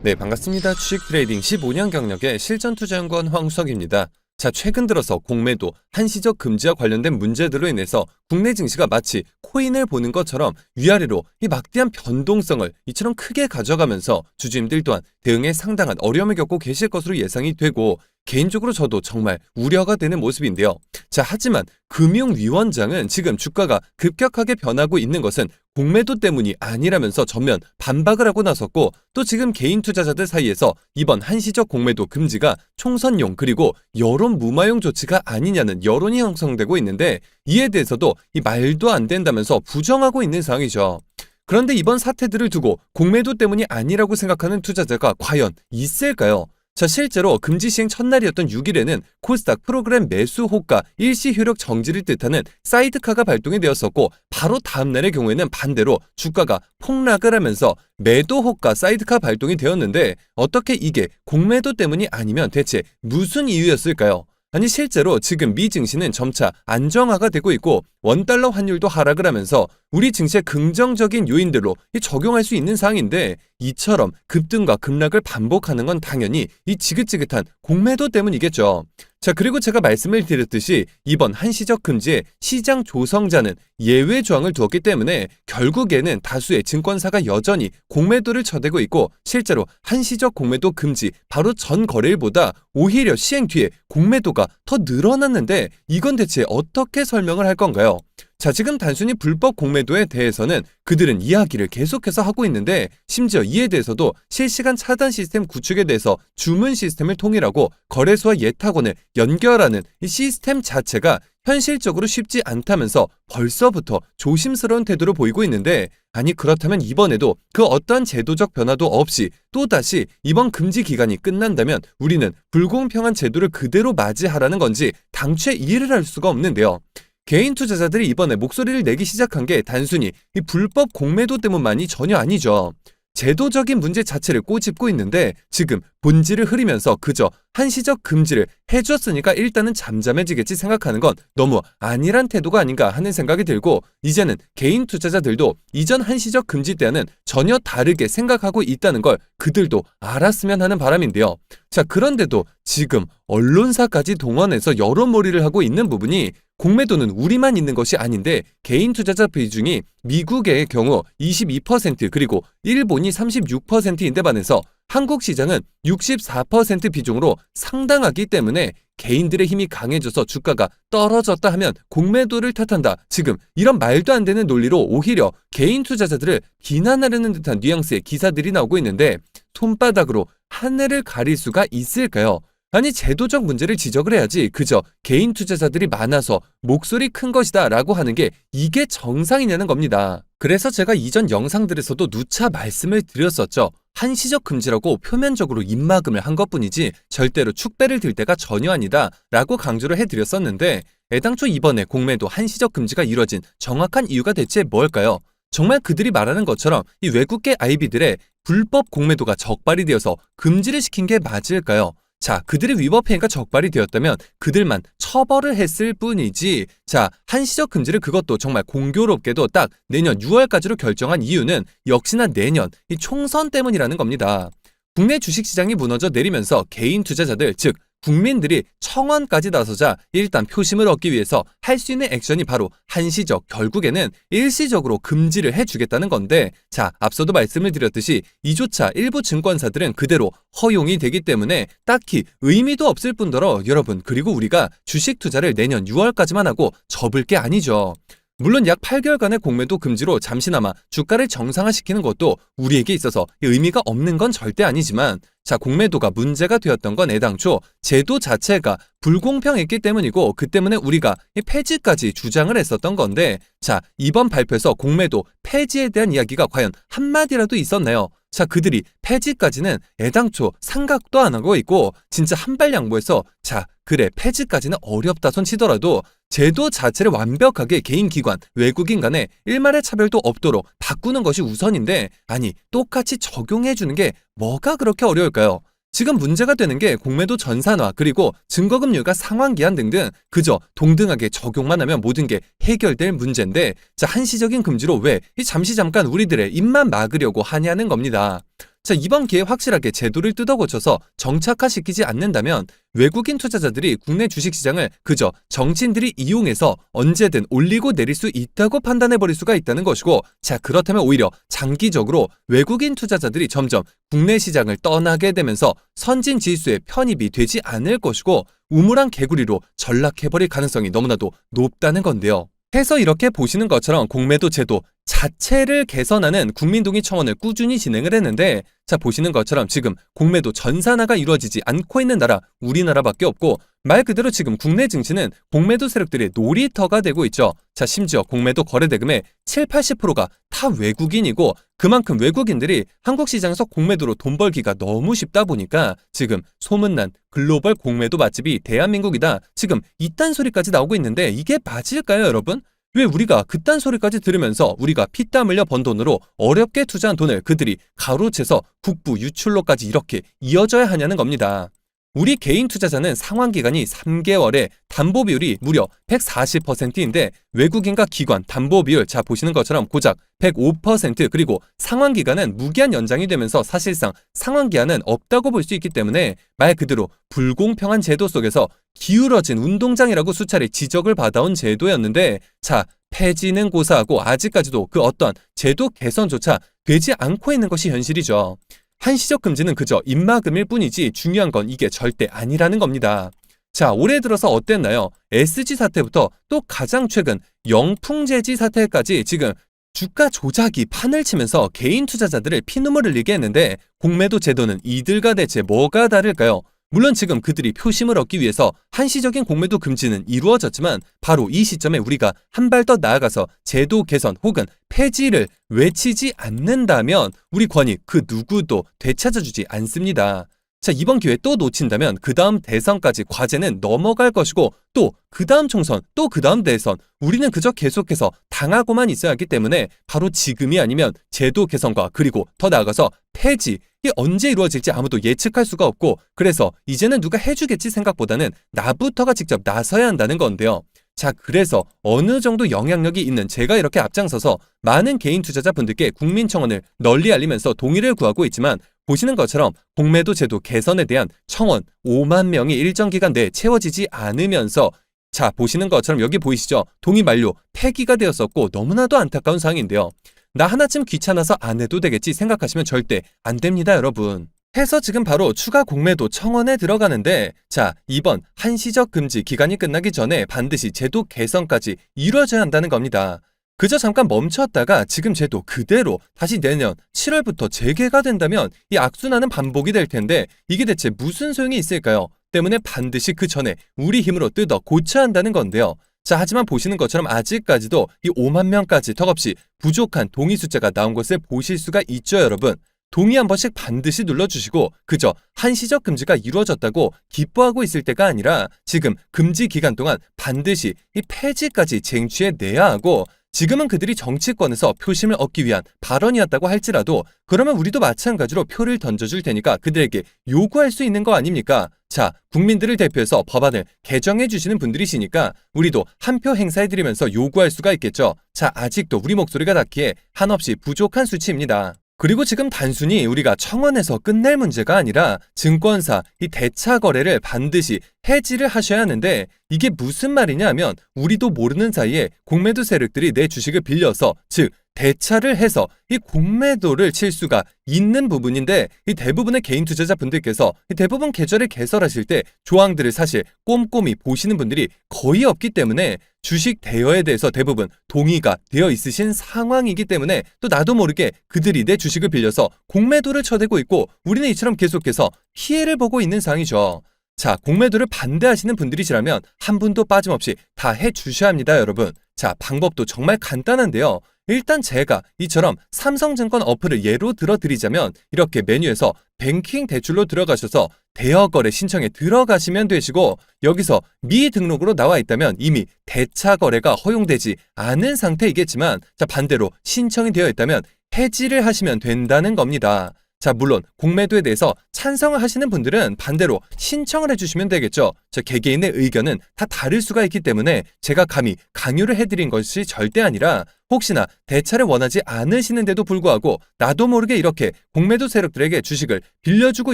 네, 반갑습니다. 주식 트레이딩 15년 경력의 실전투자연구원 황우석입니다. 자, 최근 들어서 공매도, 한시적 금지와 관련된 문제들로 인해서 국내 증시가 마치 코인을 보는 것처럼 위아래로 이 막대한 변동성을 이처럼 크게 가져가면서 주주님들 또한 대응에 상당한 어려움을 겪고 계실 것으로 예상이 되고, 개인적으로 저도 정말 우려가 되는 모습인데요. 자, 하지만 금융위원장은 지금 주가가 급격하게 변하고 있는 것은 공매도 때문이 아니라면서 전면 반박을 하고 나섰고, 또 지금 개인 투자자들 사이에서 이번 한시적 공매도 금지가 총선용 그리고 여론 무마용 조치가 아니냐는 여론이 형성되고 있는데, 이에 대해서도 이 말도 안 된다면서 부정하고 있는 상황이죠. 그런데 이번 사태들을 두고 공매도 때문이 아니라고 생각하는 투자자가 과연 있을까요? 자, 실제로 금지 시행 첫날이었던 6일에는 코스닥 프로그램 매수 호가 일시 효력 정지를 뜻하는 사이드카가 발동이 되었었고, 바로 다음날의 경우에는 반대로 주가가 폭락을 하면서 매도 호가 사이드카 발동이 되었는데, 어떻게 이게 공매도 때문이 아니면 대체 무슨 이유였을까요? 아니, 실제로 지금 미 증시는 점차 안정화가 되고 있고 원달러 환율도 하락을 하면서 우리 증시의 긍정적인 요인들로 적용할 수 있는 상황인데, 이처럼 급등과 급락을 반복하는 건 당연히 이 지긋지긋한 공매도 때문이겠죠. 자, 그리고 제가 말씀을 드렸듯이 이번 한시적 금지에 시장 조성자는 예외 조항을 두었기 때문에 결국에는 다수의 증권사가 여전히 공매도를 쳐대고 있고, 실제로 한시적 공매도 금지 바로 전 거래일보다 오히려 시행 뒤에 공매도가 더 늘어났는데, 이건 대체 어떻게 설명을 할 건가요? 자, 지금 단순히 불법 공매도에 대해서는 그들은 이야기를 계속해서 하고 있는데, 심지어 이에 대해서도 실시간 차단 시스템 구축에 대해서 주문 시스템을 통일하고 거래소와 예탁원을 연결하는 이 시스템 자체가 현실적으로 쉽지 않다면서 벌써부터 조심스러운 태도를 보이고 있는데, 아니, 그렇다면 이번에도 그 어떠한 제도적 변화도 없이 또다시 이번 금지 기간이 끝난다면 우리는 불공평한 제도를 그대로 맞이하라는 건지 당최 이해를 할 수가 없는데요. 개인 투자자들이 이번에 목소리를 내기 시작한 게 단순히 이 불법 공매도 때문만이 전혀 아니죠. 제도적인 문제 자체를 꼬집고 있는데, 지금 본질을 흐리면서 그저 한시적 금지를 해줬으니까 일단은 잠잠해지겠지 생각하는 건 너무 안일한 태도가 아닌가 하는 생각이 들고, 이제는 개인 투자자들도 이전 한시적 금지 때와는 전혀 다르게 생각하고 있다는 걸 그들도 알았으면 하는 바람인데요. 자, 그런데도 지금 언론사까지 동원해서 여론몰이를 하고 있는 부분이, 공매도는 우리만 있는 것이 아닌데 개인 투자자 비중이 미국의 경우 22% 그리고 일본이 36%인데 반해서 한국 시장은 64% 비중으로 상당하기 때문에 개인들의 힘이 강해져서 주가가 떨어졌다 하면 공매도를 탓한다, 지금 이런 말도 안 되는 논리로 오히려 개인 투자자들을 비난하려는 듯한 뉘앙스의 기사들이 나오고 있는데, 손바닥으로 하늘을 가릴 수가 있을까요? 아니, 제도적 문제를 지적을 해야지 그저 개인 투자자들이 많아서 목소리 큰 것이다 라고 하는 게 이게 정상이냐는 겁니다. 그래서 제가 이전 영상들에서도 누차 말씀을 드렸었죠. 한시적 금지라고 표면적으로 입막음을 한 것뿐이지 절대로 축배를 들 때가 전혀 아니다 라고 강조를 해드렸었는데, 애당초 이번에 공매도 한시적 금지가 이뤄진 정확한 이유가 대체 뭘까요? 정말 그들이 말하는 것처럼 이 외국계 IB들의 불법 공매도가 적발이 되어서 금지를 시킨 게 맞을까요? 자, 그들의 위법 행위가 적발이 되었다면 그들만 처벌을 했을 뿐이지, 자, 한시적 금지를 그것도 정말 공교롭게도 딱 내년 6월까지로 결정한 이유는 역시나 내년 이 총선 때문이라는 겁니다. 국내 주식시장이 무너져 내리면서 개인 투자자들, 즉 국민들이 청원까지 나서자 일단 표심을 얻기 위해서 할 수 있는 액션이 바로 한시적, 결국에는 일시적으로 금지를 해주겠다는 건데, 자, 앞서도 말씀을 드렸듯이 이조차 일부 증권사들은 그대로 허용이 되기 때문에 딱히 의미도 없을 뿐더러 여러분, 그리고 우리가 주식 투자를 내년 6월까지만 하고 접을 게 아니죠. 물론 약 8개월간의 공매도 금지로 잠시나마 주가를 정상화시키는 것도 우리에게 있어서 의미가 없는 건 절대 아니지만, 자, 공매도가 문제가 되었던 건 애당초 제도 자체가 불공평했기 때문이고, 그 때문에 우리가 폐지까지 주장을 했었던 건데, 자, 이번 발표에서 공매도 폐지에 대한 이야기가 과연 한마디라도 있었나요? 자, 그들이 폐지까지는 애당초 생각도 안 하고 있고, 진짜 한발 양보해서 자, 그래, 폐지까지는 어렵다 손 치더라도 제도 자체를 완벽하게 개인 기관, 외국인 간에 일말의 차별도 없도록 바꾸는 것이 우선인데, 아니, 똑같이 적용해주는 게 뭐가 그렇게 어려울까요? 지금 문제가 되는 게 공매도 전산화 그리고 증거금융가 상환기한 등등 그저 동등하게 적용만 하면 모든 게 해결될 문제인데, 자, 한시적인 금지로 왜 잠시 잠깐 우리들의 입만 막으려고 하냐는 겁니다. 자, 이번 기회에 확실하게 제도를 뜯어고쳐서 정착화시키지 않는다면 외국인 투자자들이 국내 주식시장을 그저 정치인들이 이용해서 언제든 올리고 내릴 수 있다고 판단해버릴 수가 있다는 것이고, 자, 그렇다면 오히려 장기적으로 외국인 투자자들이 점점 국내 시장을 떠나게 되면서 선진 지수에 편입이 되지 않을 것이고 우물안 개구리로 전락해버릴 가능성이 너무나도 높다는 건데요. 해서 이렇게 보시는 것처럼 공매도 제도 자체를 개선하는 국민동의 청원을 꾸준히 진행을 했는데, 자, 보시는 것처럼 지금 공매도 전산화가 이루어지지 않고 있는 나라 우리나라밖에 없고, 말 그대로 지금 국내 증시는 공매도 세력들의 놀이터가 되고 있죠. 자, 심지어 공매도 거래대금의 70~80%가 다 외국인이고, 그만큼 외국인들이 한국 시장에서 공매도로 돈 벌기가 너무 쉽다 보니까 지금 소문난 글로벌 공매도 맛집이 대한민국이다, 지금 이딴 소리까지 나오고 있는데 이게 맞을까요, 여러분? 왜 우리가 그딴 소리까지 들으면서 우리가 피땀 흘려 번 돈으로 어렵게 투자한 돈을 그들이 가로채서 국부 유출로까지 이렇게 이어져야 하냐는 겁니다. 우리 개인 투자자는 상환기간이 3개월에 담보비율이 무려 140%인데 외국인과 기관 담보비율, 자, 보시는 것처럼 고작 105%, 그리고 상환기간은 무기한 연장이 되면서 사실상 상환기한은 없다고 볼 수 있기 때문에 말 그대로 불공평한 제도 속에서 기울어진 운동장이라고 수차례 지적을 받아온 제도였는데, 자, 폐지는 고사하고 아직까지도 그 어떤 제도 개선조차 되지 않고 있는 것이 현실이죠. 한시적 금지는 그저 입막음일 뿐이지 중요한 건 이게 절대 아니라는 겁니다. 자, 올해 들어서 어땠나요? SG 사태부터 또 가장 최근 영풍재지 사태까지 지금 주가 조작이 판을 치면서 개인 투자자들을 피눈물 흘리게 했는데, 공매도 제도는 이들과 대체 뭐가 다를까요? 물론 지금 그들이 표심을 얻기 위해서 한시적인 공매도 금지는 이루어졌지만 바로 이 시점에 우리가 한 발 더 나아가서 제도 개선 혹은 폐지를 외치지 않는다면 우리 권익 그 누구도 되찾아주지 않습니다. 자, 이번 기회 또 놓친다면 그 다음 대선까지 과제는 넘어갈 것이고, 또 그 다음 총선, 또 그 다음 대선, 우리는 그저 계속해서 당하고만 있어야 하기 때문에 바로 지금이 아니면 제도 개선과 그리고 더 나아가서 폐지, 이게 언제 이루어질지 아무도 예측할 수가 없고, 그래서 이제는 누가 해주겠지 생각보다는 나부터가 직접 나서야 한다는 건데요. 자, 그래서 어느 정도 영향력이 있는 제가 이렇게 앞장서서 많은 개인 투자자분들께 국민청원을 널리 알리면서 동의를 구하고 있지만, 보시는 것처럼 공매도 제도 개선에 대한 청원 5만 명이 일정 기간 내에 채워지지 않으면서, 자, 보시는 것처럼 여기 보이시죠? 동의 만료, 폐기가 되었었고 너무나도 안타까운 상황인데요. 나 하나쯤 귀찮아서 안 해도 되겠지 생각하시면 절대 안 됩니다, 여러분. 해서 지금 바로 추가 공매도 청원에 들어가는데, 자, 이번 한시적 금지 기간이 끝나기 전에 반드시 제도 개선까지 이루어져야 한다는 겁니다. 그저 잠깐 멈췄다가 지금 제도 그대로 다시 내년 7월부터 재개가 된다면 이 악순환은 반복이 될 텐데 이게 대체 무슨 소용이 있을까요? 때문에 반드시 그 전에 우리 힘으로 뜯어 고쳐야 한다는 건데요. 자, 하지만 보시는 것처럼 아직까지도 이 5만 명까지 턱없이 부족한 동의 숫자가 나온 것을 보실 수가 있죠, 여러분. 동의 한 번씩 반드시 눌러주시고 그저 한시적 금지가 이루어졌다고 기뻐하고 있을 때가 아니라 지금 금지 기간 동안 반드시 이 폐지까지 쟁취해내야 하고, 지금은 그들이 정치권에서 표심을 얻기 위한 발언이었다고 할지라도 그러면 우리도 마찬가지로 표를 던져줄 테니까 그들에게 요구할 수 있는 거 아닙니까? 자, 국민들을 대표해서 법안을 개정해 주시는 분들이시니까 우리도 한 표 행사해드리면서 요구할 수가 있겠죠. 자, 아직도 우리 목소리가 닿기에 한없이 부족한 수치입니다. 그리고 지금 단순히 우리가 청원에서 끝낼 문제가 아니라 증권사 이 대차 거래를 반드시 해지를 하셔야 하는데, 이게 무슨 말이냐 하면 우리도 모르는 사이에 공매도 세력들이 내 주식을 빌려서, 즉 대차를 해서 이 공매도를 칠 수가 있는 부분인데, 이 대부분의 개인 투자자분들께서 이 대부분 계좌를 개설하실 때 조항들을 사실 꼼꼼히 보시는 분들이 거의 없기 때문에 주식 대여에 대해서 대부분 동의가 되어 있으신 상황이기 때문에 또 나도 모르게 그들이 내 주식을 빌려서 공매도를 쳐대고 있고 우리는 이처럼 계속해서 피해를 보고 있는 상황이죠. 자, 공매도를 반대하시는 분들이시라면 한 분도 빠짐없이 다 해주셔야 합니다, 여러분. 자, 방법도 정말 간단한데요. 일단 제가 이처럼 삼성증권 어플을 예로 들어드리자면 이렇게 메뉴에서 뱅킹 대출로 들어가셔서 대여거래 신청에 들어가시면 되시고, 여기서 미등록으로 나와 있다면 이미 대차 거래가 허용되지 않은 상태이겠지만, 자, 반대로 신청이 되어 있다면 해지를 하시면 된다는 겁니다. 자, 자, 물론 공매도에 대해서 찬성을 하시는 분들은 반대로 신청을 해주시면 되겠죠. 저 개개인의 의견은 다 다를 수가 있기 때문에 제가 감히 강요를 해드린 것이 절대 아니라 혹시나 대차를 원하지 않으시는데도 불구하고 나도 모르게 이렇게 공매도 세력들에게 주식을 빌려주고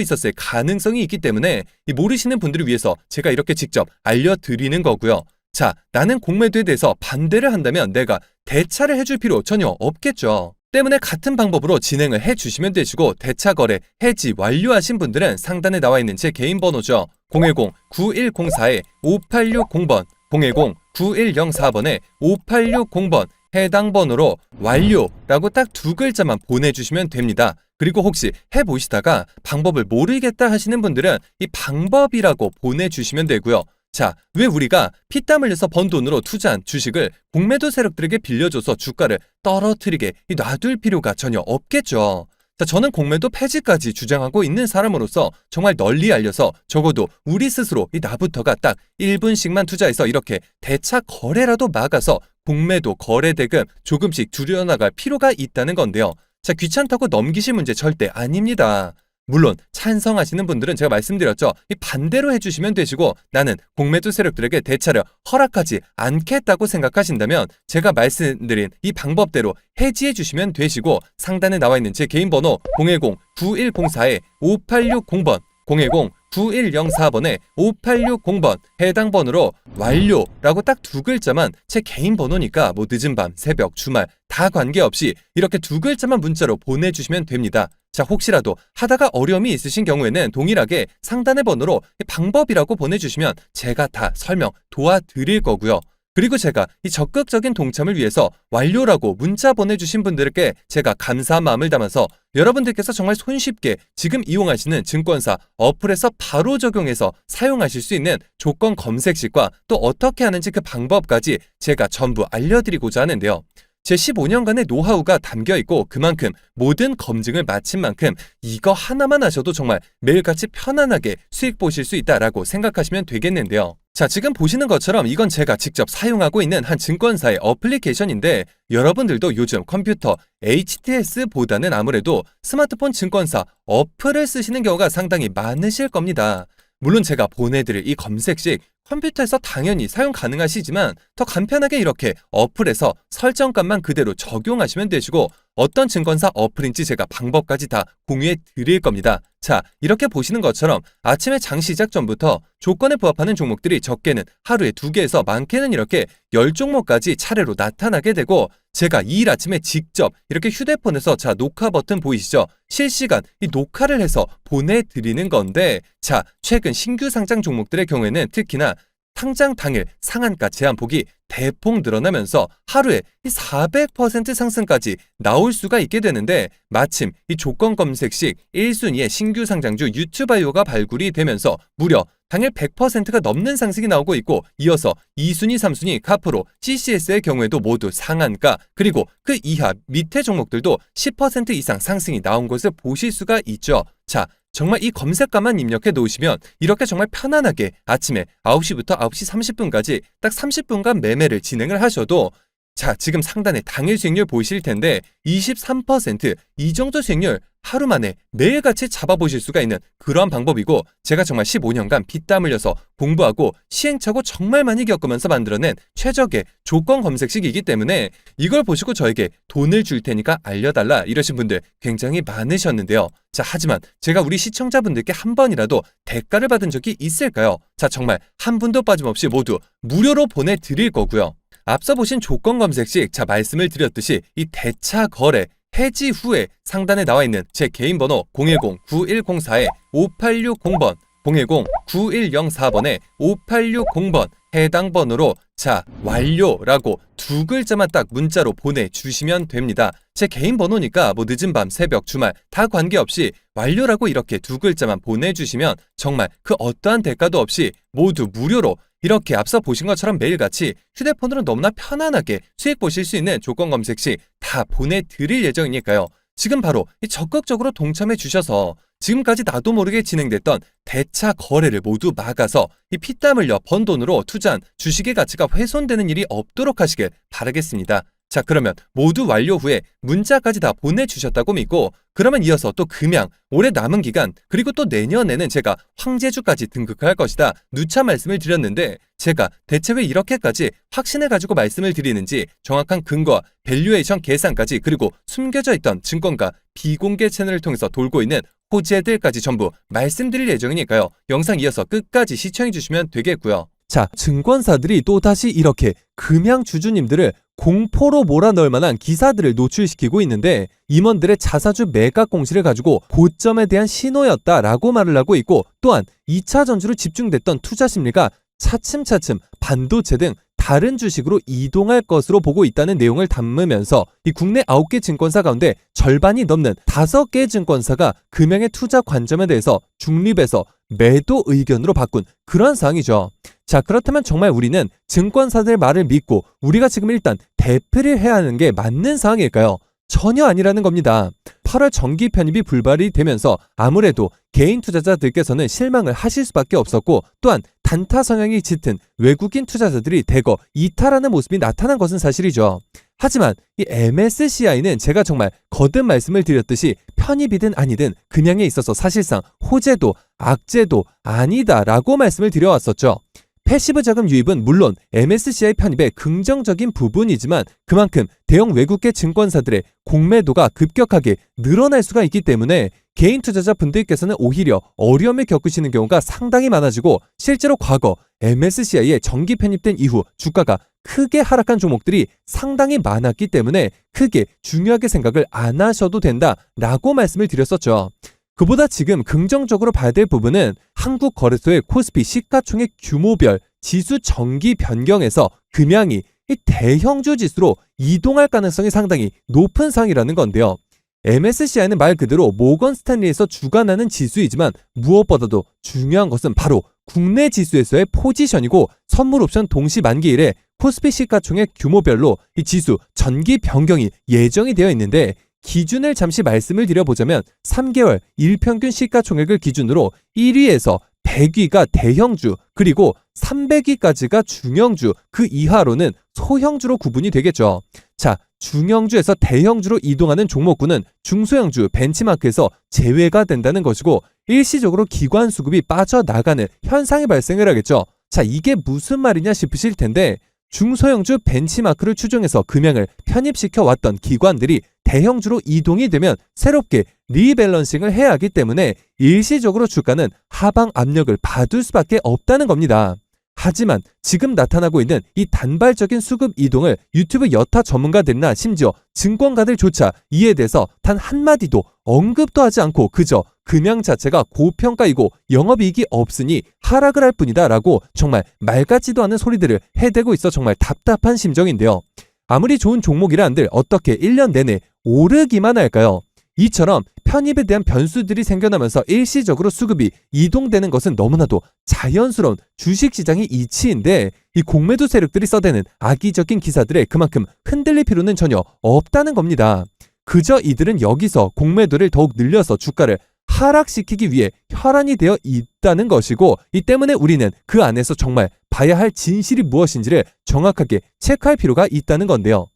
있었을 가능성이 있기 때문에 이 모르시는 분들을 위해서 제가 이렇게 직접 알려드리는 거고요. 자, 나는 공매도에 대해서 반대를 한다면 내가 대차를 해줄 필요 전혀 없겠죠. 때문에 같은 방법으로 진행을 해주시면 되시고 대차 거래 해지 완료하신 분들은 상단에 나와 있는 제 개인 번호죠. 010-9104-5860번 010-9104번에 5860번 해당 번호로 완료라고 딱 두 글자만 보내주시면 됩니다. 그리고 혹시 해보시다가 방법을 모르겠다 하시는 분들은 이 방법이라고 보내주시면 되고요. 자, 왜 우리가 피땀 흘려서 번 돈으로 투자한 주식을 공매도 세력들에게 빌려줘서 주가를 떨어뜨리게 놔둘 필요가 전혀 없겠죠. 자, 저는 공매도 폐지까지 주장하고 있는 사람으로서 정말 널리 알려서 적어도 우리 스스로 나부터가 딱 1분씩만 투자해서 이렇게 대차 거래라도 막아서 공매도 거래 대금 조금씩 줄여나갈 필요가 있다는 건데요. 자, 귀찮다고 넘기실 문제 절대 아닙니다. 물론 찬성하시는 분들은 제가 말씀드렸죠. 이 반대로 해주시면 되시고 나는 공매도 세력들에게 대차를 허락하지 않겠다고 생각하신다면 제가 말씀드린 이 방법대로 해지해 주시면 되시고 상단에 나와 있는 제 개인 번호 010-9104-5860번 010-9104번에 5860번 해당 번호로 완료라고 딱 두 글자만 제 개인 번호니까 뭐 늦은 밤, 새벽, 주말 다 관계없이 이렇게 두 글자만 문자로 보내주시면 됩니다. 자, 혹시라도 하다가 어려움이 있으신 경우에는 동일하게 상단의 번호로 방법이라고 보내주시면 제가 다 설명 도와드릴 거고요. 그리고 제가 이 적극적인 동참을 위해서 완료라고 문자 보내주신 분들께 제가 감사한 마음을 담아서 여러분들께서 정말 손쉽게 지금 이용하시는 증권사 어플에서 바로 적용해서 사용하실 수 있는 조건 검색식과 또 어떻게 하는지 그 방법까지 제가 전부 알려드리고자 하는데요. 제 15년간의 노하우가 담겨있고 그만큼 모든 검증을 마친 만큼 이거 하나만 하셔도 정말 매일같이 편안하게 수익 보실 수 있다라고 생각하시면 되겠는데요. 자, 지금 보시는 것처럼 이건 제가 직접 사용하고 있는 한 증권사의 어플리케이션인데 여러분들도 요즘 컴퓨터 HTS보다는 아무래도 스마트폰 증권사 어플을 쓰시는 경우가 상당히 많으실 겁니다. 물론 제가 보내드릴 이 검색식 컴퓨터에서 당연히 사용 가능하시지만 더 간편하게 이렇게 어플에서 설정값만 그대로 적용하시면 되시고 어떤 증권사 어플인지 제가 방법까지 다 공유해 드릴 겁니다. 자, 이렇게 보시는 것처럼 아침에 장 시작 전부터 조건에 부합하는 종목들이 적게는 하루에 2개에서 많게는 이렇게 10종목까지 차례로 나타나게 되고 제가 이일 아침에 직접 이렇게 휴대폰에서 자, 녹화 버튼 보이시죠? 실시간 이 녹화를 해서 보내드리는 건데 자, 최근 신규 상장 종목들의 경우에는 특히나 상장 당일 상한가 제한폭이 대폭 늘어나면서 하루에 400% 상승까지 나올 수가 있게 되는데 마침 이 조건 검색식 1순위의 신규 상장주 유튜바이오가 발굴이 되면서 무려 당일 100%가 넘는 상승이 나오고 있고 이어서 2순위, 3순위 카프로, CCS의 경우에도 모두 상한가 그리고 그 이하 밑에 종목들도 10% 이상 상승이 나온 것을 보실 수가 있죠. 자, 정말 이 검색값만 입력해 놓으시면 이렇게 정말 편안하게 아침에 9시부터 9시 30분까지 딱 30분간 매매를 진행을 하셔도 자, 지금 상단에 당일 수익률 보이실 텐데 23% 이 정도 수익률 하루 만에 매일같이 잡아보실 수가 있는 그러한 방법이고 제가 정말 15년간 피땀 흘려서 공부하고 시행착오 정말 많이 겪으면서 만들어낸 최적의 조건 검색식이기 때문에 이걸 보시고 저에게 돈을 줄 테니까 알려달라 이러신 분들 굉장히 많으셨는데요. 자, 하지만 제가 우리 시청자분들께 한 번이라도 대가를 받은 적이 있을까요? 자, 정말 한 분도 빠짐없이 모두 무료로 보내드릴 거고요. 앞서 보신 조건 검색식, 자, 말씀을 드렸듯이 이 대차 거래 해지 후에 상단에 나와 있는 제 개인 번호 010-9104-5860번 010-9104번에 5860번 해당 번호로 자, 완료라고 두 글자만 딱 문자로 보내주시면 됩니다. 제 개인 번호니까 뭐 늦은 밤, 새벽, 주말 다 관계없이 완료라고 이렇게 두 글자만 보내주시면 정말 그 어떠한 대가도 없이 모두 무료로 이렇게 앞서 보신 것처럼 매일같이 휴대폰으로 너무나 편안하게 수익 보실 수 있는 조건 검색 시 다 보내드릴 예정이니까요. 지금 바로 적극적으로 동참해 주셔서 지금까지 나도 모르게 진행됐던 대차 거래를 모두 막아서 이 피땀 흘려 번 돈으로 투자한 주식의 가치가 훼손되는 일이 없도록 하시길 바라겠습니다. 자, 그러면 모두 완료 후에 문자까지 다 보내주셨다고 믿고, 그러면 이어서 또 금양, 올해 남은 기간, 그리고 또 내년에는 제가 황제주까지 등극할 것이다 누차 말씀을 드렸는데, 제가 대체 왜 이렇게까지 확신을 가지고 말씀을 드리는지 정확한 근거와 밸류에이션 계산까지, 그리고 숨겨져 있던 증권가 비공개 채널을 통해서 돌고 있는 호재들까지 전부 말씀드릴 예정이니까요. 영상 이어서 끝까지 시청해주시면 되겠고요. 자, 증권사들이 또다시 이렇게 금양 주주님들을 공포로 몰아넣을 만한 기사들을 노출시키고 있는데, 임원들의 자사주 매각 공시를 가지고 고점에 대한 신호였다라고 말을 하고 있고, 또한 2차 전지로 집중됐던 투자 심리가 차츰차츰 반도체 등 다른 주식으로 이동할 것으로 보고 있다는 내용을 담으면서 이 국내 9개 증권사 가운데 절반이 넘는 5개 증권사가 금양의 투자 관점에 대해서 중립에서 매도 의견으로 바꾼 그런 상황이죠. 자, 그렇다면 정말 우리는 증권사들 말을 믿고 우리가 지금 일단 대피를 해야 하는 게 맞는 상황일까요? 전혀 아니라는 겁니다. 8월 정기 편입이 불발이 되면서 아무래도 개인 투자자들께서는 실망을 하실 수밖에 없었고, 또한 단타 성향이 짙은 외국인 투자자들이 대거 이탈하는 모습이 나타난 것은 사실이죠. 하지만 이 MSCI는 제가 정말 거듭 말씀을 드렸듯이 편입이든 아니든 금양에 있어서 사실상 호재도 악재도 아니다라고 말씀을 드려왔었죠. 패시브 자금 유입은 물론 MSCI 편입의 긍정적인 부분이지만 그만큼 대형 외국계 증권사들의 공매도가 급격하게 늘어날 수가 있기 때문에 개인 투자자분들께서는 오히려 어려움을 겪으시는 경우가 상당히 많아지고, 실제로 과거 MSCI에 정기 편입된 이후 주가가 크게 하락한 종목들이 상당히 많았기 때문에 크게 중요하게 생각을 안 하셔도 된다라고 말씀을 드렸었죠. 그보다 지금 긍정적으로 봐야 될 부분은 한국거래소의 코스피 시가총액 규모별 지수 정기 변경에서 금양이 이 대형주 지수로 이동할 가능성이 상당히 높은 상이라는 건데요. MSCI는 말 그대로 모건 스탠리에서 주관하는 지수이지만 무엇보다도 중요한 것은 바로 국내 지수에서의 포지션이고, 선물 옵션 동시 만기일에 코스피 시가총액 규모별로 이 지수 전기 변경이 예정이 되어 있는데, 기준을 잠시 말씀을 드려보자면 3개월 일평균 시가총액을 기준으로 1위에서 100위가 대형주, 그리고 300위까지가 중형주, 그 이하로는 소형주로 구분이 되겠죠. 자, 중형주에서 대형주로 이동하는 종목군은 중소형주 벤치마크에서 제외가 된다는 것이고, 일시적으로 기관 수급이 빠져나가는 현상이 발생을 하겠죠. 자, 이게 무슨 말이냐 싶으실 텐데, 중소형주 벤치마크를 추종해서 금양을 편입시켜 왔던 기관들이 대형주로 이동이 되면 새롭게 리밸런싱을 해야 하기 때문에 일시적으로 주가는 하방 압력을 받을 수밖에 없다는 겁니다. 하지만 지금 나타나고 있는 이 단발적인 수급 이동을 유튜브 여타 전문가들이나 심지어 증권가들조차 이에 대해서 단 한마디도 언급도 하지 않고 그저 금양 자체가 고평가이고 영업이익이 없으니 하락을 할 뿐이다 라고 정말 말 같지도 않은 소리들을 해대고 있어 정말 답답한 심정인데요. 아무리 좋은 종목이라 한들 어떻게 1년 내내 오르기만 할까요? 이처럼 편입에 대한 변수들이 생겨나면서 일시적으로 수급이 이동되는 것은 너무나도 자연스러운 주식시장의 이치인데, 이 공매도 세력들이 써대는 악의적인 기사들에 그만큼 흔들릴 필요는 전혀 없다는 겁니다. 그저 이들은 여기서 공매도를 더욱 늘려서 주가를 하락시키기 위해 혈안이 되어 있다는 것이고, 이 때문에 우리는 그 안에서 정말 봐야 할 진실이 무엇인지를 정확하게 체크할 필요가 있다는 건데요.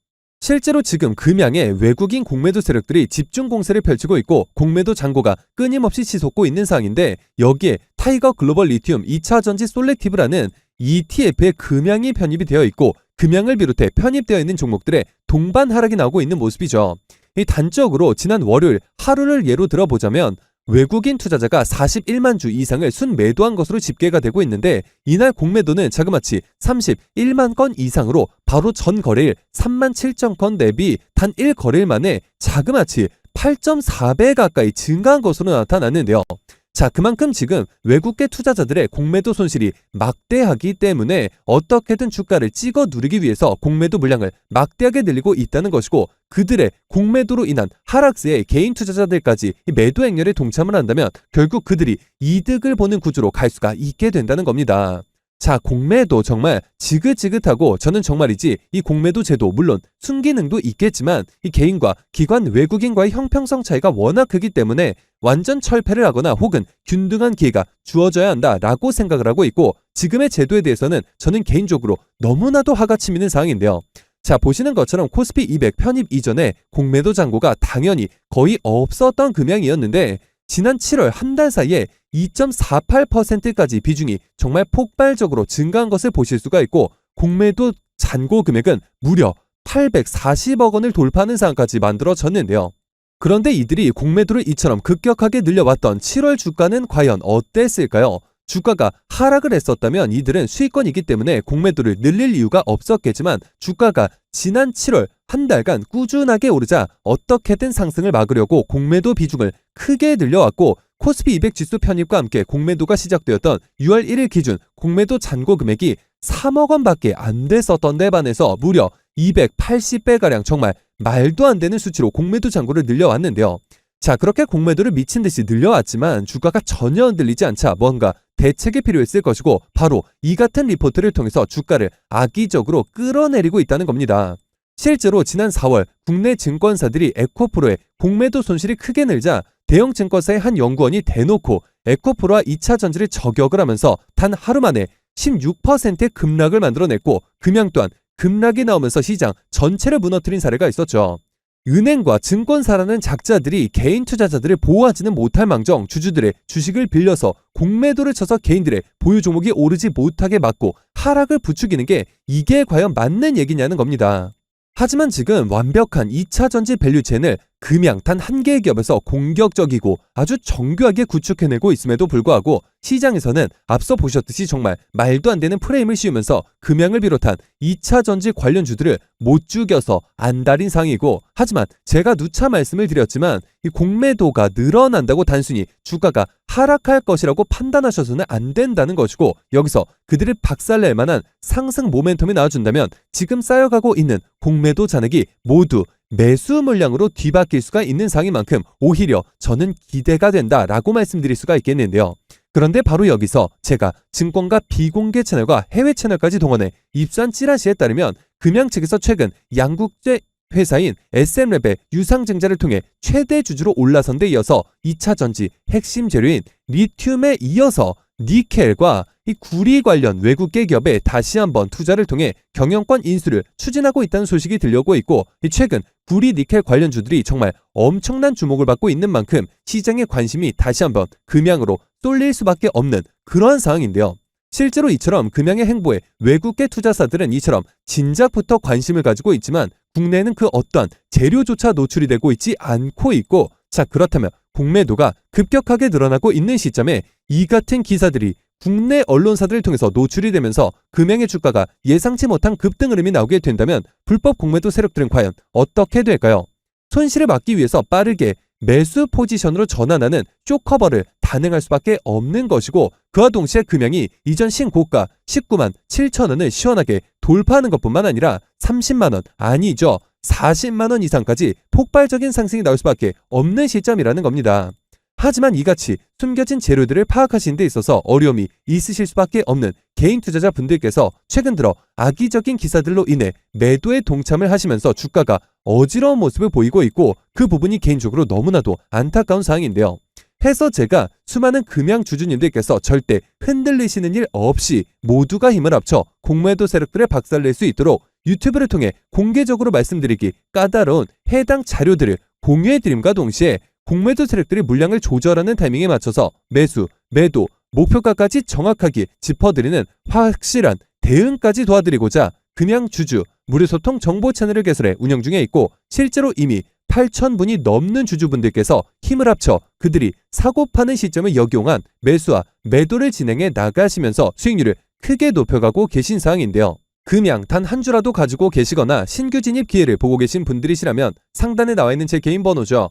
실제로 지금 금양에 외국인 공매도 세력들이 집중 공세를 펼치고 있고 공매도 잔고가 끊임없이 치솟고 있는 상황인데, 여기에 타이거 글로벌 리튬 2차 전지 솔렉티브라는 ETF에 금양이 편입이 되어 있고, 금양을 비롯해 편입되어 있는 종목들의 동반 하락이 나오고 있는 모습이죠. 이 단적으로 지난 월요일 하루를 예로 들어보자면 외국인 투자자가 41만 주 이상을 순매도한 것으로 집계가 되고 있는데, 이날 공매도는 자그마치 31만 건 이상으로 바로 전 거래일 3만 7천 건 대비 단 1거래일 만에 자그마치 8.4배 가까이 증가한 것으로 나타났는데요. 자, 그만큼 지금 외국계 투자자들의 공매도 손실이 막대하기 때문에 어떻게든 주가를 찍어 누르기 위해서 공매도 물량을 막대하게 늘리고 있다는 것이고, 그들의 공매도로 인한 하락세에 개인 투자자들까지 매도 행렬에 동참을 한다면 결국 그들이 이득을 보는 구조로 갈 수가 있게 된다는 겁니다. 자, 공매도 정말 지긋지긋하고, 저는 정말이지 이 공매도 제도 물론 순기능도 있겠지만 이 개인과 기관 외국인과의 형평성 차이가 워낙 크기 때문에 완전 철폐를 하거나 혹은 균등한 기회가 주어져야 한다라고 생각을 하고 있고, 지금의 제도에 대해서는 저는 개인적으로 너무나도 화가 치미는 상황인데요. 자, 보시는 것처럼 코스피 200 편입 이전에 공매도 잔고가 당연히 거의 없었던 금양이었는데 지난 7월 한 달 사이에 2.48%까지 비중이 정말 폭발적으로 증가한 것을 보실 수가 있고 공매도 잔고 금액은 무려 840억 원을 돌파하는 상황까지 만들어졌는데요. 그런데 이들이 공매도를 이처럼 급격하게 늘려왔던 7월 주가는 과연 어땠을까요? 주가가 하락을 했었다면 이들은 수익권이기 때문에 공매도를 늘릴 이유가 없었겠지만 주가가 지난 7월 한 달간 꾸준하게 오르자 어떻게든 상승을 막으려고 공매도 비중을 크게 늘려왔고 코스피 200 지수 편입과 함께 공매도가 시작되었던 6월 1일 기준 공매도 잔고 금액이 3억 원밖에 안 됐었던 데 반해서 무려 280배가량 정말 말도 안 되는 수치로 공매도 잔고를 늘려왔는데요. 자, 그렇게 공매도를 미친 듯이 늘려왔지만 주가가 전혀 흔들리지 않자 뭔가 대책이 필요했을 것이고 바로 이 같은 리포트를 통해서 주가를 악의적으로 끌어내리고 있다는 겁니다. 실제로 지난 4월 국내 증권사들이 에코프로의 공매도 손실이 크게 늘자 대형 증권사의 한 연구원이 대놓고 에코프로와 2차 전지를 저격을 하면서 단 하루 만에 16%의 급락을 만들어냈고 금양 또한 급락이 나오면서 시장 전체를 무너뜨린 사례가 있었죠. 은행과 증권사라는 작자들이 개인 투자자들을 보호하지는 못할 망정 주주들의 주식을 빌려서 공매도를 쳐서 개인들의 보유 종목이 오르지 못하게 막고 하락을 부추기는 게 이게 과연 맞는 얘기냐는 겁니다. 하지만 지금 완벽한 2차 전지 밸류체인을 금양 단 한 개의 기업에서 공격적이고 아주 정교하게 구축해내고 있음에도 불구하고 시장에서는 앞서 보셨듯이 정말 말도 안 되는 프레임을 씌우면서 금양을 비롯한 2차 전지 관련주들을 못 죽여서 안달인 상황이고 하지만 제가 누차 말씀을 드렸지만 이 공매도가 늘어난다고 단순히 주가가 하락할 것이라고 판단하셔서는 안 된다는 것이고 여기서 그들을 박살낼 만한 상승 모멘텀이 나와준다면 지금 쌓여가고 있는 공매도 잔액이 모두 매수 물량으로 뒤바뀔 수가 있는 상황인 만큼 오히려 저는 기대가 된다라고 말씀드릴 수가 있겠는데요. 그런데 바로 여기서 제가 증권가 비공개 채널과 해외 채널까지 동원해 입수한 찌라시에 따르면 금양 측에서 최근 양국제 회사인 SM랩의 유상증자를 통해 최대 주주로 올라선 데 이어서 2차 전지 핵심 재료인 리튬에 이어서 니켈과 이 구리 관련 외국계 기업에 다시 한번 투자를 통해 경영권 인수를 추진하고 있다는 소식이 들려오고 있고 최근 구리 니켈 관련주들이 정말 엄청난 주목을 받고 있는 만큼 시장의 관심이 다시 한번 금양으로 쏠릴 수밖에 없는 그러한 상황인데요. 실제로 이처럼 금양의 행보에 외국계 투자사들은 이처럼 진작부터 관심을 가지고 있지만 국내는 그 어떠한 재료조차 노출이 되고 있지 않고 있고 자 그렇다면 공매도가 급격하게 늘어나고 있는 시점에 이 같은 기사들이 국내 언론사들을 통해서 노출이 되면서 금양의 주가가 예상치 못한 급등 흐름이 나오게 된다면 불법 공매도 세력들은 과연 어떻게 될까요? 손실을 막기 위해서 빠르게 매수 포지션으로 전환하는 쇼커버를 단행할 수밖에 없는 것이고 그와 동시에 금양이 이전 신고가 19만 7천 원을 시원하게 돌파하는 것뿐만 아니라 30만 원 아니죠 40만 원 이상까지 폭발적인 상승이 나올 수밖에 없는 시점이라는 겁니다. 하지만 이같이 숨겨진 재료들을 파악하시는 데 있어서 어려움이 있으실 수밖에 없는 개인 투자자 분들께서 최근 들어 악의적인 기사들로 인해 매도에 동참을 하시면서 주가가 어지러운 모습을 보이고 있고 그 부분이 개인적으로 너무나도 안타까운 상황인데요. 해서 제가 수많은 금양 주주님들께서 절대 흔들리시는 일 없이 모두가 힘을 합쳐 공매도 세력들을 박살낼 수 있도록 유튜브를 통해 공개적으로 말씀드리기 까다로운 해당 자료들을 공유해드림과 동시에 공매도 세력들이 물량을 조절하는 타이밍에 맞춰서 매수, 매도, 목표가까지 정확하게 짚어드리는 확실한 대응까지 도와드리고자 금양 주주 무료소통 정보 채널을 개설해 운영 중에 있고 실제로 이미 8,000분이 넘는 주주분들께서 힘을 합쳐 그들이 사고 파는 시점을 역용한 매수와 매도를 진행해 나가시면서 수익률을 크게 높여가고 계신 상황인데요. 금양 단 한 주라도 가지고 계시거나 신규 진입 기회를 보고 계신 분들이시라면 상단에 나와 있는 제 개인 번호죠.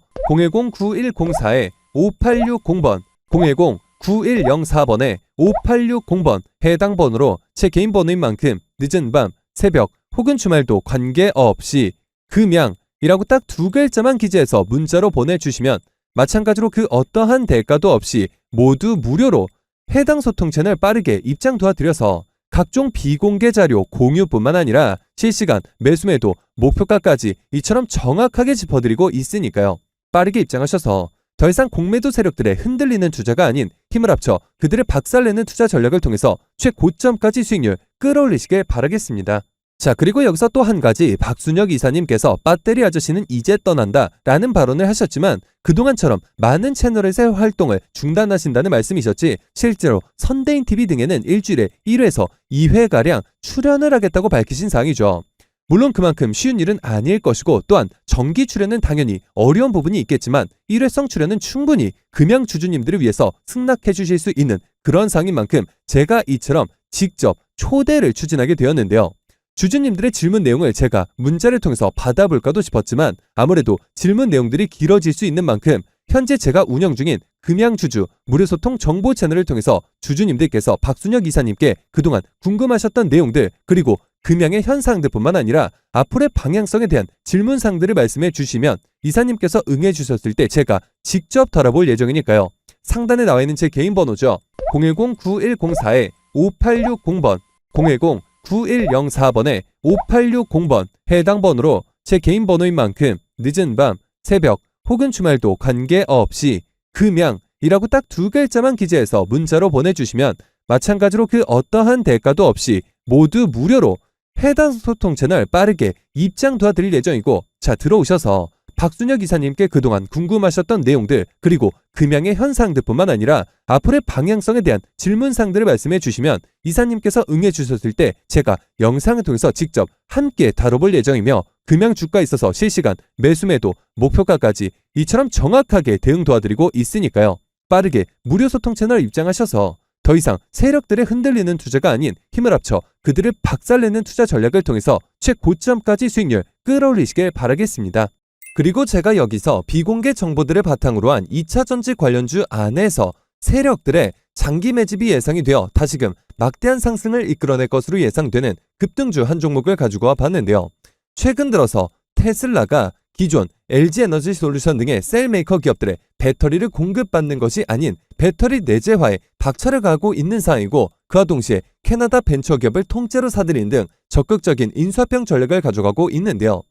010-9104-5860번 010-9104번에 5860번 해당 번호로 제 개인 번호인 만큼 늦은 밤, 새벽 혹은 주말도 관계없이 금양이라고 딱 두 글자만 기재해서 문자로 보내주시면 마찬가지로 그 어떠한 대가도 없이 모두 무료로 해당 소통 채널 빠르게 입장 도와드려서 각종 비공개 자료 공유뿐만 아니라 실시간 매수매도 목표가까지 이처럼 정확하게 짚어드리고 있으니까요. 빠르게 입장하셔서 더 이상 공매도 세력들의 흔들리는 투자가 아닌 힘을 합쳐 그들을 박살내는 투자 전략을 통해서 최고점까지 수익률 끌어올리시길 바라겠습니다. 자, 그리고 여기서 또 한 가지, 박순혁 이사님께서 배터리 아저씨는 이제 떠난다 라는 발언을 하셨지만 그동안처럼 많은 채널에서의 활동을 중단하신다는 말씀이셨지, 실제로 선대인TV 등에는 일주일에 1회에서 2회가량 출연을 하겠다고 밝히신 사항이죠. 물론 그만큼 쉬운 일은 아닐 것이고, 또한 정기 출연은 당연히 어려운 부분이 있겠지만 일회성 출연은 충분히 금양 주주님들을 위해서 승낙해 주실 수 있는 그런 상황인 만큼 제가 이처럼 직접 초대를 추진하게 되었는데요. 주주님들의 질문 내용을 제가 문자를 통해서 받아볼까도 싶었지만 아무래도 질문 내용들이 길어질 수 있는 만큼 현재 제가 운영 중인 금양주주 무료소통 정보 채널을 통해서 주주님들께서 박순혁 이사님께 그동안 궁금하셨던 내용들, 그리고 금양의 현상들뿐만 아니라 앞으로의 방향성에 대한 질문사항들을 말씀해 주시면 이사님께서 응해 주셨을 때 제가 직접 다뤄볼 예정이니까요. 상단에 나와 있는 제 개인 번호죠. 010-9104-5860번 010-9104번에 5860번 해당 번호로 제 개인 번호인 만큼 늦은 밤, 새벽 혹은 주말도 관계없이 금양이라고 딱 두 글자만 기재해서 문자로 보내주시면 마찬가지로 그 어떠한 대가도 없이 모두 무료로 해당 소통 채널 빠르게 입장 도와드릴 예정이고, 자, 들어오셔서 박순혁 이사님께 그동안 궁금하셨던 내용들, 그리고 금양의 현상들뿐만 아니라 앞으로의 방향성에 대한 질문사항들을 말씀해 주시면 이사님께서 응해 주셨을 때 제가 영상을 통해서 직접 함께 다뤄볼 예정이며, 금양 주가에 있어서 실시간 매수매도 목표가까지 이처럼 정확하게 대응 도와드리고 있으니까요. 빠르게 무료 소통 채널 입장하셔서 더 이상 세력들의 흔들리는 투자가 아닌 힘을 합쳐 그들을 박살내는 투자 전략을 통해서 최고점까지 수익률 끌어올리시길 바라겠습니다. 그리고 제가 여기서 비공개 정보들을 바탕으로 한 2차 전지 관련주 안에서 세력들의 장기 매집이 예상이 되어 다시금 막대한 상승을 이끌어낼 것으로 예상되는 급등주 한 종목을 가지고 와 봤는데요. 최근 들어서 테슬라가 기존 LG에너지솔루션 등의 셀메이커 기업들의 배터리를 공급받는 것이 아닌 배터리 내재화에 박차를 가하고 있는 상황이고, 그와 동시에 캐나다 벤처기업을 통째로 사들이는 등 적극적인 인수합병 전략을 가져가고 있는데요.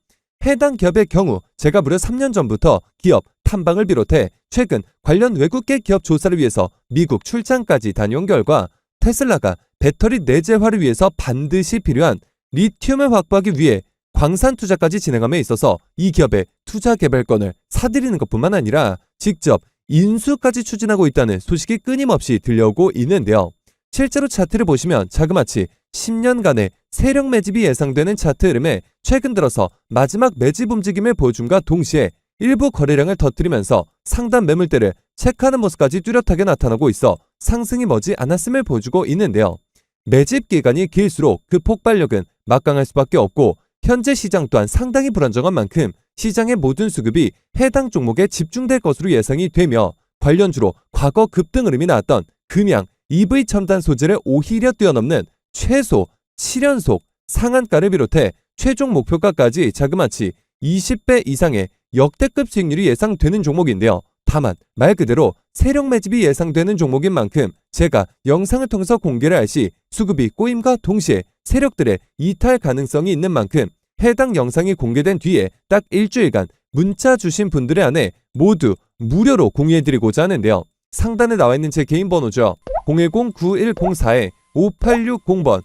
해당 기업의 경우 제가 무려 3년 전부터 기업 탐방을 비롯해 최근 관련 외국계 기업 조사를 위해서 미국 출장까지 다녀온 결과 테슬라가 배터리 내재화를 위해서 반드시 필요한 리튬을 확보하기 위해 광산 투자까지 진행함에 있어서 이 기업의 투자 개발권을 사들이는 것뿐만 아니라 직접 인수까지 추진하고 있다는 소식이 끊임없이 들려오고 있는데요. 실제로 차트를 보시면 자그마치 10년간의 세력 매집이 예상되는 차트 흐름에 최근 들어서 마지막 매집 움직임을 보여줌과 동시에 일부 거래량을 터뜨리면서 상단 매물대를 체크하는 모습까지 뚜렷하게 나타나고 있어 상승이 머지 않았음을 보여주고 있는데요. 매집 기간이 길수록 그 폭발력은 막강할 수밖에 없고, 현재 시장 또한 상당히 불안정한 만큼 시장의 모든 수급이 해당 종목에 집중될 것으로 예상이 되며, 관련주로 과거 급등 흐름이 나왔던 금양 EV 첨단 소재를 오히려 뛰어넘는 최소 7연속 상한가를 비롯해 최종 목표가까지 자그마치 20배 이상의 역대급 수익률이 예상되는 종목인데요. 다만 말 그대로 세력 매집이 예상되는 종목인 만큼 제가 영상을 통해서 공개를 할 시 수급이 꼬임과 동시에 세력들의 이탈 가능성이 있는 만큼 해당 영상이 공개된 뒤에 딱 일주일간 문자 주신 분들의 안에 모두 무료로 공유해드리고자 하는데요. 상단에 나와 있는 제 개인 번호죠. 010-9104-5860번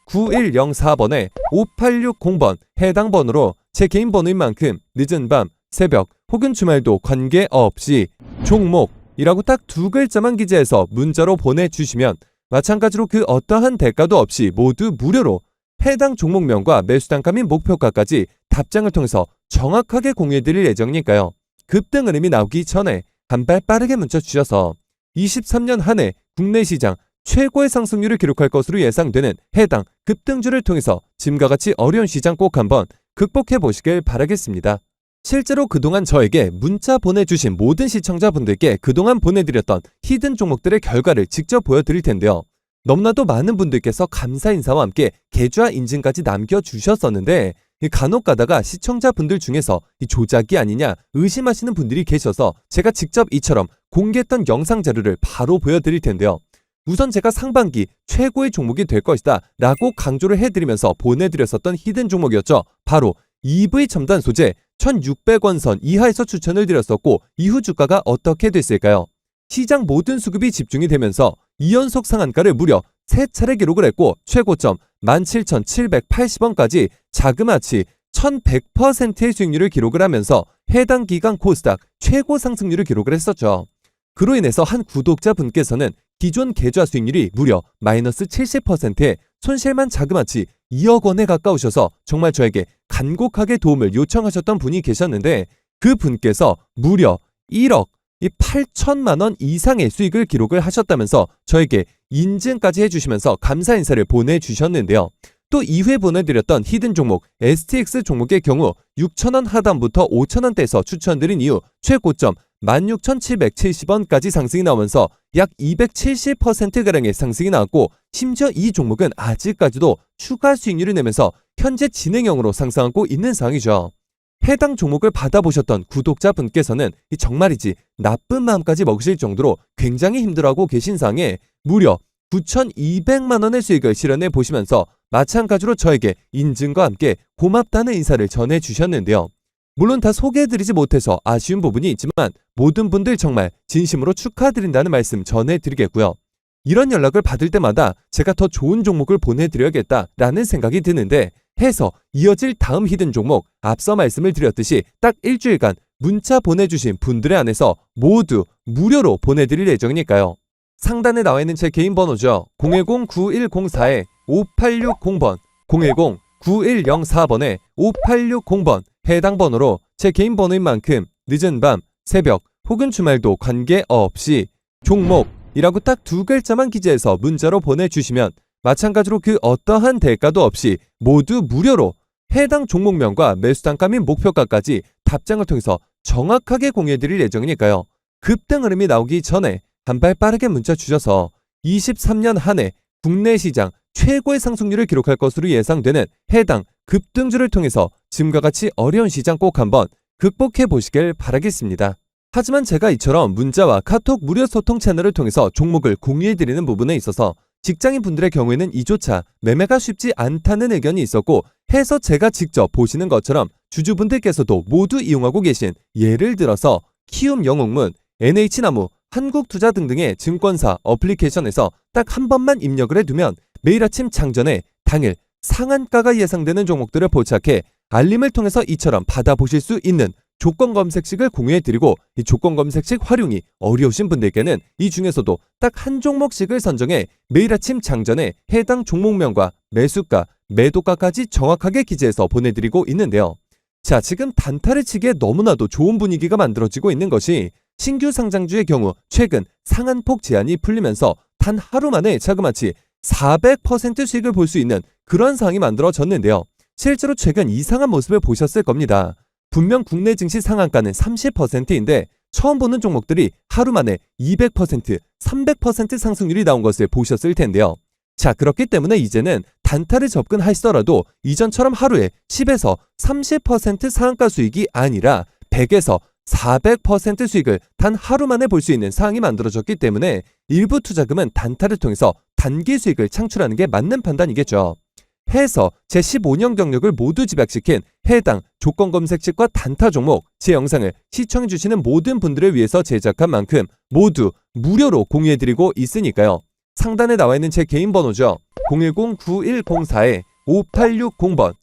010-9104번에 5860번 해당 번호로 제 개인 번호인 만큼 늦은 밤, 새벽 혹은 주말도 관계없이 종목이라고 딱 두 글자만 기재해서 문자로 보내주시면 마찬가지로 그 어떠한 대가도 없이 모두 무료로 해당 종목명과 매수단가 및 목표가까지 답장을 통해서 정확하게 공유해드릴 예정이니까요. 급등 흐름이 나오기 전에 한 발 빠르게 문자 주셔서 23년 한 해 국내 시장 최고의 상승률을 기록할 것으로 예상되는 해당 급등주를 통해서 지금과 같이 어려운 시장 꼭 한번 극복해 보시길 바라겠습니다. 실제로 그동안 저에게 문자 보내주신 모든 시청자분들께 그동안 보내드렸던 히든 종목들의 결과를 직접 보여드릴 텐데요. 너무나도 많은 분들께서 감사 인사와 함께 계좌 인증까지 남겨주셨었는데 간혹 가다가 시청자분들 중에서 이 조작이 아니냐 의심하시는 분들이 계셔서 제가 직접 이처럼 공개했던 영상 자료를 바로 보여드릴 텐데요. 우선 제가 상반기 최고의 종목이 될 것이다 라고 강조를 해드리면서 보내드렸었던 히든 종목이었죠. 바로 EV 첨단 소재 1600원 선 이하에서 추천을 드렸었고, 이후 주가가 어떻게 됐을까요? 시장 모든 수급이 집중이 되면서 2연속 상한가를 무려 3차례 기록을 했고 최고점 17,780원까지 자그마치 1100%의 수익률을 기록을 하면서 해당 기간 코스닥 최고 상승률을 기록을 했었죠. 그로 인해서 한 구독자분께서는 기존 계좌 수익률이 무려 마이너스 70%에 손실만 자그마치 2억 원에 가까우셔서 정말 저에게 간곡하게 도움을 요청하셨던 분이 계셨는데 그 분께서 무려 1억 8천만 원 이상의 수익을 기록을 하셨다면서 저에게 인증까지 해주시면서 감사 인사를 보내주셨는데요. 또 이후에 보내드렸던 히든 종목 STX 종목의 경우 6,000원 하단부터 5,000원대에서 추천드린 이후 최고점 16,770원까지 상승이 나오면서 약 270%가량의 상승이 나왔고 심지어 이 종목은 아직까지도 추가 수익률을 내면서 현재 진행형으로 상승하고 있는 상황이죠. 해당 종목을 받아보셨던 구독자분께서는 정말이지 나쁜 마음까지 먹으실 정도로 굉장히 힘들어하고 계신 상황에 무려 9,200만 원의 수익을 실현해 보시면서 마찬가지로 저에게 인증과 함께 고맙다는 인사를 전해주셨는데요. 물론 다 소개해드리지 못해서 아쉬운 부분이 있지만 모든 분들 정말 진심으로 축하드린다는 말씀 전해드리겠고요. 이런 연락을 받을 때마다 제가 더 좋은 종목을 보내드려야겠다라는 생각이 드는데 해서 이어질 다음 히든 종목 앞서 말씀을 드렸듯이 딱 일주일간 문자 보내주신 분들의 안에서 모두 무료로 보내드릴 예정이니까요. 상단에 나와 있는 제 개인 번호죠. 010-9104-5860번 010-9104번에 5860번 해당 번호로 제 개인 번호인 만큼 늦은 밤, 새벽 혹은 주말도 관계없이 종목이라고 딱 두 글자만 기재해서 문자로 보내주시면 마찬가지로 그 어떠한 대가도 없이 모두 무료로 해당 종목명과 매수단가 및 목표가까지 답장을 통해서 정확하게 공유해드릴 예정이니까요. 급등 흐름이 나오기 전에 한 발 빠르게 문자 주셔서 23년 한 해 국내 시장 최고의 상승률을 기록할 것으로 예상되는 해당 급등주를 통해서 지금과 같이 어려운 시장 꼭 한번 극복해 보시길 바라겠습니다. 하지만 제가 이처럼 문자와 카톡 무료 소통 채널을 통해서 종목을 공유해드리는 부분에 있어서 직장인 분들의 경우에는 이조차 매매가 쉽지 않다는 의견이 있었고 해서 제가 직접 보시는 것처럼 주주분들께서도 모두 이용하고 계신 예를 들어서 키움 영웅문, NH나무, 한국투자 등등의 증권사 어플리케이션에서 딱 한 번만 입력을 해두면 매일 아침 장전에 당일 상한가가 예상되는 종목들을 포착해 알림을 통해서 이처럼 받아보실 수 있는 조건 검색식을 공유해드리고 이 조건 검색식 활용이 어려우신 분들께는 이 중에서도 딱 한 종목씩을 선정해 매일 아침 장전에 해당 종목명과 매수가, 매도가까지 정확하게 기재해서 보내드리고 있는데요. 자, 지금 단타를 치기에 너무나도 좋은 분위기가 만들어지고 있는 것이 신규 상장주의 경우 최근 상한폭 제한이 풀리면서 단 하루 만에 자그마치 400% 수익을 볼 수 있는 그런 상황이 만들어졌는데요. 실제로 최근 이상한 모습을 보셨을 겁니다. 분명 국내 증시 상한가는 30%인데 처음 보는 종목들이 하루 만에 200%, 300% 상승률이 나온 것을 보셨을 텐데요. 자, 그렇기 때문에 이제는 단타를 접근하시더라도 이전처럼 하루에 10에서 30% 상한가 수익이 아니라 100에서 400% 수익을 단 하루 만에 볼 수 있는 상황이 만들어졌기 때문에 일부 투자금은 단타를 통해서 단기 수익을 창출하는 게 맞는 판단이겠죠. 해서 제 15년 경력을 모두 집약시킨 해당 조건 검색식과 단타 종목 제 영상을 시청해주시는 모든 분들을 위해서 제작한 만큼 모두 무료로 공유해드리고 있으니까요. 상단에 나와 있는 제 개인 번호죠. 010-9104-5860번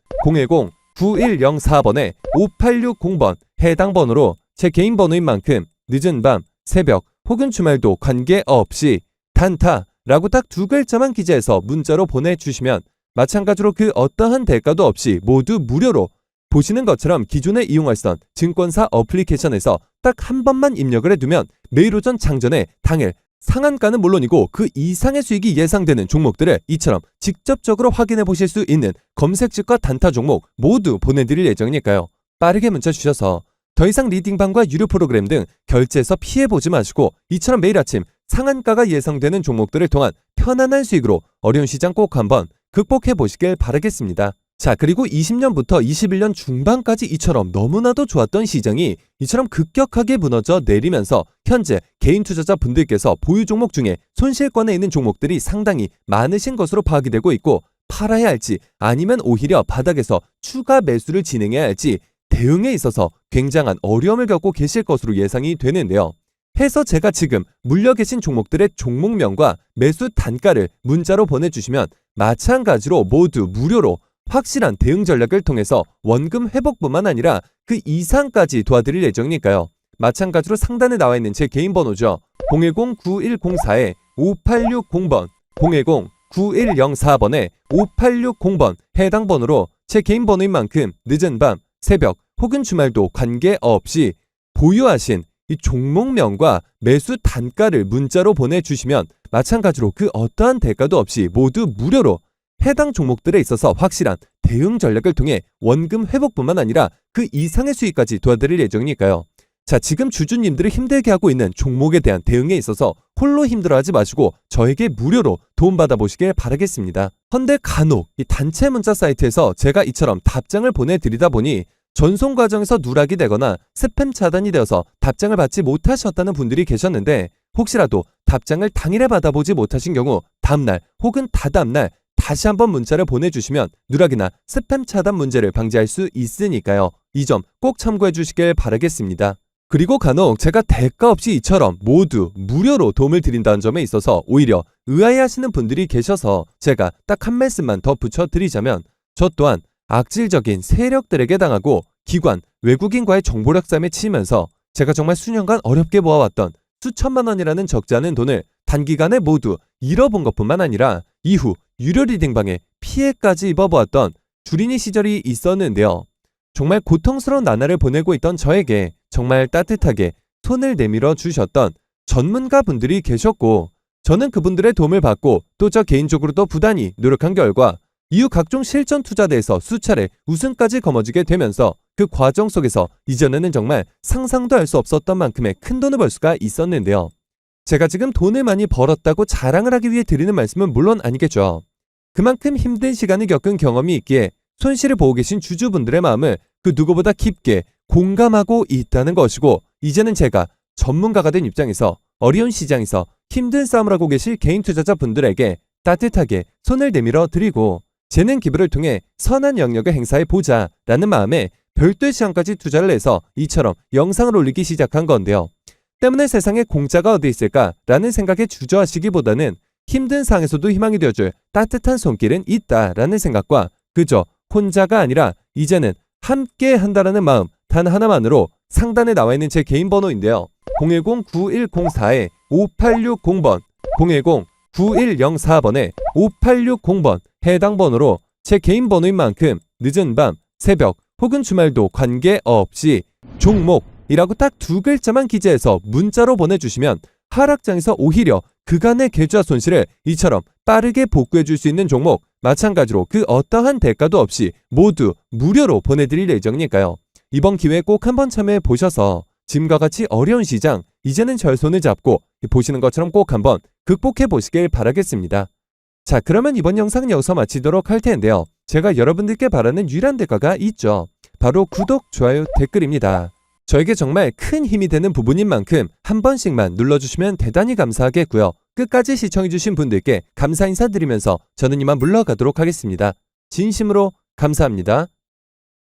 010-9104번에 5860번 해당 번호로 제 개인 번호인 만큼 늦은 밤, 새벽 혹은 주말도 관계없이 단타라고 딱 두 글자만 기재해서 문자로 보내주시면 마찬가지로 그 어떠한 대가도 없이 모두 무료로 보시는 것처럼 기존에 이용하시던 증권사 어플리케이션에서 딱 한 번만 입력을 해두면 매일 오전 장전에 당일 상한가는 물론이고 그 이상의 수익이 예상되는 종목들을 이처럼 직접적으로 확인해 보실 수 있는 검색식과 단타 종목 모두 보내드릴 예정이니까요. 빠르게 문자 주셔서 더 이상 리딩방과 유료 프로그램 등 결제해서 피해보지 마시고 이처럼 매일 아침 상한가가 예상되는 종목들을 통한 편안한 수익으로 어려운 시장 꼭 한번 극복해 보시길 바라겠습니다. 자, 그리고 20년부터 21년 중반까지 이처럼 너무나도 좋았던 시장이 이처럼 급격하게 무너져 내리면서 현재 개인 투자자 분들께서 보유 종목 중에 손실권에 있는 종목들이 상당히 많으신 것으로 파악이 되고 있고 팔아야 할지 아니면 오히려 바닥에서 추가 매수를 진행해야 할지 대응에 있어서 굉장한 어려움을 겪고 계실 것으로 예상이 되는데요. 해서 제가 지금 물려 계신 종목들의 종목명과 매수 단가를 문자로 보내주시면 마찬가지로 모두 무료로 확실한 대응 전략을 통해서 원금 회복뿐만 아니라 그 이상까지 도와드릴 예정이니까요. 마찬가지로 상단에 나와 있는 제 개인 번호죠. 010-9104-5860번, 010-9104번에 5860번 해당 번호로 제 개인 번호인 만큼 늦은 밤, 새벽 혹은 주말도 관계없이 보유하신 이 종목명과 매수 단가를 문자로 보내주시면 마찬가지로 그 어떠한 대가도 없이 모두 무료로 해당 종목들에 있어서 확실한 대응 전략을 통해 원금 회복뿐만 아니라 그 이상의 수익까지 도와드릴 예정이니까요. 자, 지금 주주님들을 힘들게 하고 있는 종목에 대한 대응에 있어서 홀로 힘들어하지 마시고 저에게 무료로 도움받아 보시길 바라겠습니다. 헌데 간혹 이 단체 문자 사이트에서 제가 이처럼 답장을 보내드리다 보니 전송 과정에서 누락이 되거나 스팸 차단이 되어서 답장을 받지 못하셨다는 분들이 계셨는데, 혹시라도 답장을 당일에 받아보지 못하신 경우 다음날 혹은 다다음날 다시 한번 문자를 보내주시면 누락이나 스팸 차단 문제를 방지할 수 있으니까요. 이 점 꼭 참고해 주시길 바라겠습니다. 그리고 간혹 제가 대가 없이 이처럼 모두 무료로 도움을 드린다는 점에 있어서 오히려 의아해하시는 분들이 계셔서 제가 딱 한 말씀만 더 붙여드리자면, 저 또한 악질적인 세력들에게 당하고 기관, 외국인과의 정보력 싸움에 치이면서 제가 정말 수년간 어렵게 모아왔던 수천만 원이라는 적지 않은 돈을 단기간에 모두 잃어본 것뿐만 아니라 이후 유료 리딩방에 피해까지 입어보았던 주린이 시절이 있었는데요. 정말 고통스러운 나날을 보내고 있던 저에게 정말 따뜻하게 손을 내밀어 주셨던 전문가 분들이 계셨고, 저는 그분들의 도움을 받고 또 저 개인적으로도 부단히 노력한 결과 이후 각종 실전 투자대에서 수차례 우승까지 거머쥐게 되면서 그 과정 속에서 이전에는 정말 상상도 할 수 없었던 만큼의 큰 돈을 벌 수가 있었는데요. 제가 지금 돈을 많이 벌었다고 자랑을 하기 위해 드리는 말씀은 물론 아니겠죠. 그만큼 힘든 시간을 겪은 경험이 있기에 손실을 보고 계신 주주분들의 마음을 그 누구보다 깊게 공감하고 있다는 것이고, 이제는 제가 전문가가 된 입장에서 어려운 시장에서 힘든 싸움을 하고 계실 개인 투자자분들에게 따뜻하게 손을 내밀어 드리고 재능 기부를 통해 선한 영역을 행사해 보자라는 마음에 별도의 시간까지 투자를 해서 이처럼 영상을 올리기 시작한 건데요. 때문에 세상에 공짜가 어디 있을까라는 생각에 주저하시기보다는 힘든 상황에서도 희망이 되어줄 따뜻한 손길은 있다라는 생각과 그저 혼자가 아니라 이제는 함께 한다라는 마음 단 하나만으로 상단에 나와 있는 제 개인 번호인데요. 010-9104-5860번, 010-9104번에 5860번 해당 번호로 제 개인 번호인 만큼 늦은 밤, 새벽 혹은 주말도 관계없이 종목이라고 딱 두 글자만 기재해서 문자로 보내주시면 하락장에서 오히려 그간의 계좌 손실을 이처럼 빠르게 복구해 줄 수 있는 종목, 마찬가지로 그 어떠한 대가도 없이 모두 무료로 보내드릴 예정이니까요. 이번 기회에 꼭 한번 참여해 보셔서 지금과 같이 어려운 시장 이제는 절 손을 잡고 보시는 것처럼 꼭 한번 극복해 보시길 바라겠습니다. 자, 그러면 이번 영상은 여기서 마치도록 할 텐데요. 제가 여러분들께 바라는 유일한 대가가 있죠. 바로 구독, 좋아요, 댓글입니다. 저에게 정말 큰 힘이 되는 부분인 만큼 한 번씩만 눌러주시면 대단히 감사하겠고요. 끝까지 시청해주신 분들께 감사 인사드리면서 저는 이만 물러가도록 하겠습니다. 진심으로 감사합니다.